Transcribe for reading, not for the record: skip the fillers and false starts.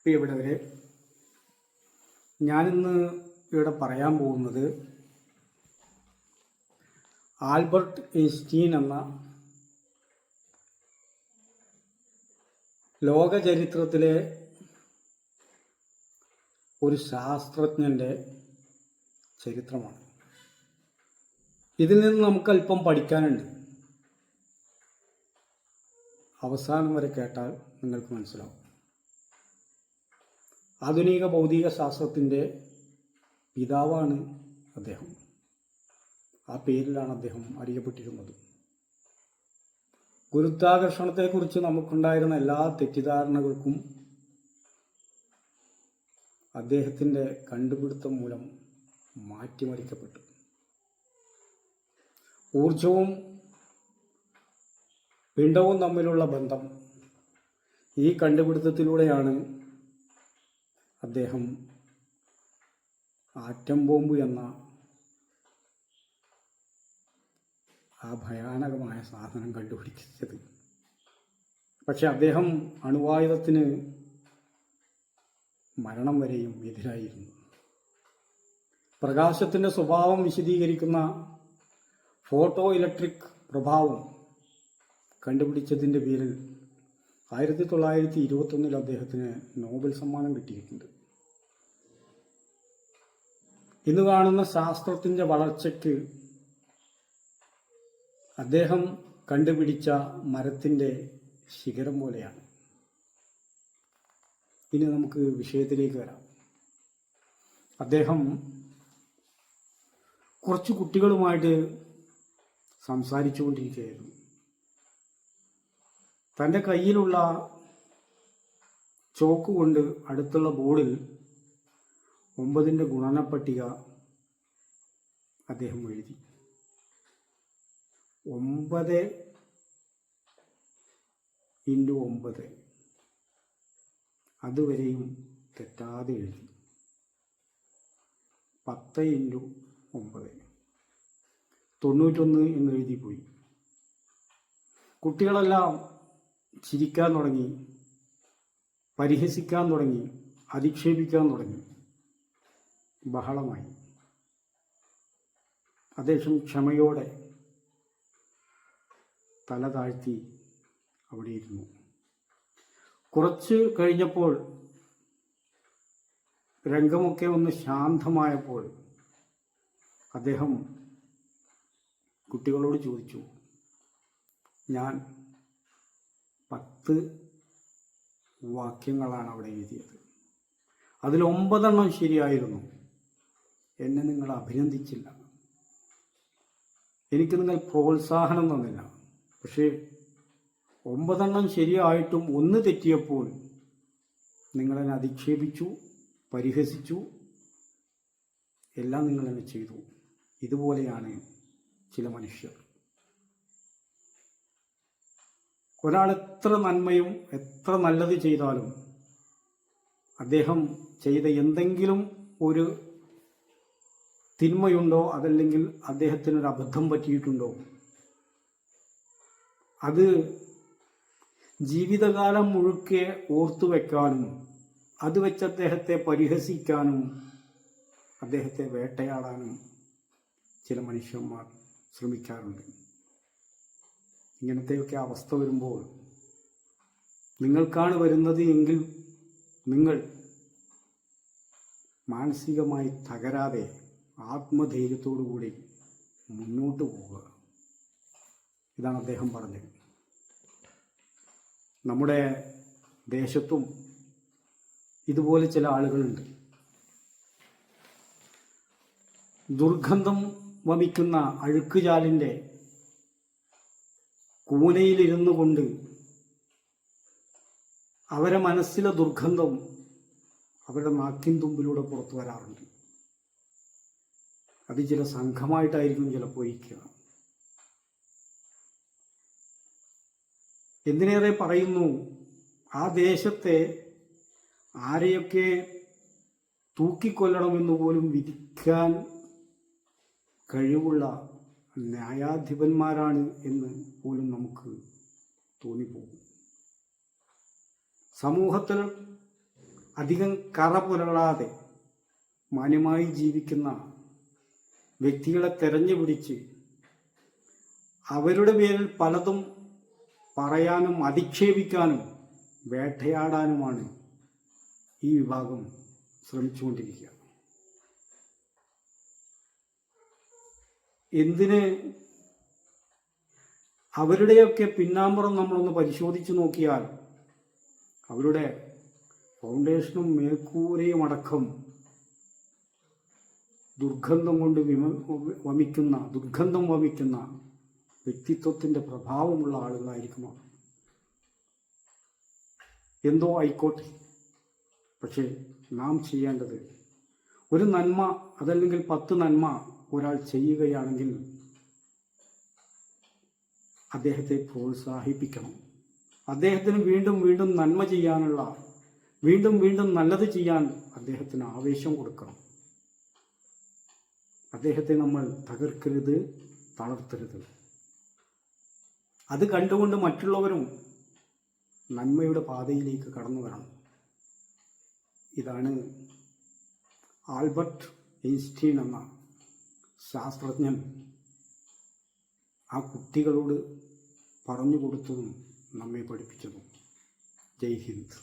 പ്രിയപ്പെട്ടവരെ, ഞാനിന്ന് ഇവിടെ പറയാൻ പോകുന്നത് ആൽബർട്ട് ഐൻസ്റ്റീൻ എന്ന ലോക ചരിത്രത്തിലെ ഒരു ശാസ്ത്രജ്ഞൻ്റെ ചരിത്രമാണ്. ഇതിൽ നിന്ന് നമുക്കല്പം പഠിക്കാനുണ്ട്. അവസാനം വരെ കേട്ടാൽ നിങ്ങൾക്ക് മനസ്സിലാവും. ആധുനിക ഭൗതിക ശാസ്ത്രത്തിൻ്റെ പിതാവാണ് അദ്ദേഹം. ആ പേരിലാണ് അദ്ദേഹം അറിയപ്പെട്ടിരുന്നത്. ഗുരുത്വാകർഷണത്തെക്കുറിച്ച് നമുക്കുണ്ടായിരുന്ന എല്ലാ തെറ്റിദ്ധാരണകൾക്കും അദ്ദേഹത്തിൻ്റെ കണ്ടുപിടുത്തം മൂലം മാറ്റിമറിക്കപ്പെട്ടു. ഊർജവും പിണ്ഡവും തമ്മിലുള്ള ബന്ധം ഈ കണ്ടുപിടുത്തത്തിലൂടെയാണ് അദ്ദേഹം ആറ്റം ബോംബ് എന്ന ആ ഭയാനകമായ സാധനം കണ്ടുപിടിച്ചത്. പക്ഷെ അദ്ദേഹം അണുവായുധത്തിന് മരണം വരെയും എതിരായിരുന്നു. പ്രകാശത്തിൻ്റെ സ്വഭാവം വിശദീകരിക്കുന്ന ഫോട്ടോ ഇലക്ട്രിക് പ്രഭാവം കണ്ടുപിടിച്ചതിൻ്റെ പേരിൽ 1921 അദ്ദേഹത്തിന് നോബൽ സമ്മാനം കിട്ടിയിട്ടുണ്ട്. ഇന്ന് കാണുന്ന ശാസ്ത്രത്തിൻ്റെ വളർച്ചയ്ക്ക് അദ്ദേഹം കണ്ടുപിടിച്ച മരത്തിൻ്റെ ശിഖരം പോലെയാണ്. ഇനി നമുക്ക് വിഷയത്തിലേക്ക് വരാം. അദ്ദേഹം കുറച്ച് കുട്ടികളുമായിട്ട് സംസാരിച്ചുകൊണ്ടിരിക്കുകയായിരുന്നു. തൻ്റെ കയ്യിലുള്ള ചോക്ക് കൊണ്ട് അടുത്തുള്ള ബോർഡിൽ 9ന്റെ ഗുണനപ്പട്ടിക അദ്ദേഹം എഴുതി. 9 × 9 അതുവരെയും തെറ്റാതെ എഴുതി. 10 × 9 91 എന്ന് എഴുതിപ്പോയി. കുട്ടികളെല്ലാം ചിരിക്കാൻ തുടങ്ങി, പരിഹസിക്കാൻ തുടങ്ങി, അധിക്ഷേപിക്കാൻ തുടങ്ങി. ബഹളമായി. അദ്ദേഹം ക്ഷമയോടെ തല താഴ്ത്തി അവിടെ ഇരുന്നു. കുറച്ച് കഴിഞ്ഞപ്പോൾ രംഗമൊക്കെ ഒന്ന് ശാന്തമായപ്പോൾ അദ്ദേഹം കുട്ടികളോട് ചോദിച്ചു, ഞാൻ 10 വാക്യങ്ങളാണ് അവിടെ എഴുതിയത്. അതിൽ 9 ശരിയായിരുന്നു. എന്നെ നിങ്ങൾ അഭിനന്ദിച്ചില്ല, എനിക്ക് നിങ്ങൾ പ്രോത്സാഹനം തന്നില്ല. പക്ഷേ 9 ശരിയായിട്ടും 1 തെറ്റിയപ്പോൾ നിങ്ങളെന്നെ അധിക്ഷേപിച്ചു, പരിഹസിച്ചു, എല്ലാം നിങ്ങൾ എന്നെ ചെയ്തു. ഇതുപോലെയാണ് ചില മനുഷ്യർ. ഒരാൾ എത്ര നന്മയും എത്ര നല്ലത് ചെയ്താലും അദ്ദേഹം ചെയ്ത എന്തെങ്കിലും ഒരു തിന്മയുണ്ടോ, അതല്ലെങ്കിൽ അദ്ദേഹത്തിനൊരു അബദ്ധം പറ്റിയിട്ടുണ്ടോ, അത് ജീവിതകാലം മുഴുക്കെ ഓർത്തു വെക്കാനും അത് വെച്ച് അദ്ദേഹത്തെ പരിഹസിക്കാനും അദ്ദേഹത്തെ വേട്ടയാടാനും ചില മനുഷ്യന്മാർ ശ്രമിക്കാറുണ്ട്. ഇങ്ങനത്തെയൊക്കെ അവസ്ഥ വരുമ്പോൾ നിങ്ങൾക്കാണ് വരുന്നത് എങ്കിൽ നിങ്ങൾ മാനസികമായി തകരാതെ ആത്മധൈര്യത്തോടു കൂടി മുന്നോട്ട് പോവുക. ഇതാണ് അദ്ദേഹം പറഞ്ഞത്. നമ്മുടെ ദേശത്തും ഇതുപോലെ ചില ആളുകളുണ്ട്. ദുർഗന്ധം വമിക്കുന്ന അഴുക്കുചാലിൻ്റെ കൂനയിലിരുന്നു കൊണ്ട് അവരെ മനസ്സിലെ ദുർഗന്ധം അവരുടെ നാക്കിൻ തുമ്പിലൂടെ പുറത്തു വരാറുണ്ട്. അത് ചില സംഘമായിട്ടായിരിക്കും ചിലപ്പോൾ ഇരിക്കുക. എന്തിനേറെ പറയുന്നു, ആ ദേശത്തെ ആരെയൊക്കെ തൂക്കിക്കൊല്ലണമെന്ന് പോലും വിധിക്കാൻ കഴിവുള്ള ന്യായാധിപന്മാരാണ് എന്ന് പോലും നമുക്ക് തോന്നിപ്പോകും. സമൂഹത്തിൽ അധികം കറ പുരളാതെ മാന്യമായി ജീവിക്കുന്ന വ്യക്തികളെ തെരഞ്ഞുപിടിച്ച് അവരുടെ പേരിൽ പലതും പറയാനും അധിക്ഷേപിക്കാനും വേട്ടയാടാനുമാണ് ഈ വിഭാഗം ശ്രമിച്ചുകൊണ്ടിരിക്കുക. എന്തിന്? അവരുടെയൊക്കെ പിന്നാമ്പുറം നമ്മളൊന്ന് പരിശോധിച്ച് നോക്കിയാൽ അവരുടെ ഫൗണ്ടേഷനും മേൽക്കൂരയും അടക്കം ദുർഗന്ധം വമിക്കുന്ന വ്യക്തിത്വത്തിൻ്റെ പ്രഭാവമുള്ള ആളുകളായിരിക്കും അവർ. എന്തോ ആയിക്കോട്ടെ, പക്ഷേ നാം ചെയ്യേണ്ടത് ഒരു നന്മ അതല്ലെങ്കിൽ 10 നന്മ ഒരാൾ ചെയ്യുകയാണെങ്കിൽ അദ്ദേഹത്തെ പ്രോത്സാഹിപ്പിക്കണം. അദ്ദേഹത്തിന് വീണ്ടും വീണ്ടും നന്മ ചെയ്യാനുള്ള, വീണ്ടും വീണ്ടും നല്ലത് ചെയ്യാൻ അദ്ദേഹത്തിന് ആവേശം കൊടുക്കണം. അദ്ദേഹത്തെ നമ്മൾ തകർക്കരുത്, തളർത്തരുത്. അത് കണ്ടുകൊണ്ട് മറ്റുള്ളവരും നന്മയുടെ പാതയിലേക്ക് കടന്നു വരണം. ഇതാണ് ആൽബർട്ട് ഐൻസ്റ്റീൻ എന്ന ശാസ്ത്രജ്ഞൻ ആ കുട്ടികളോട് പറഞ്ഞു കൊടുത്തതും നമ്മെ പഠിപ്പിച്ചതും. ജയ് ഹിന്ദ്.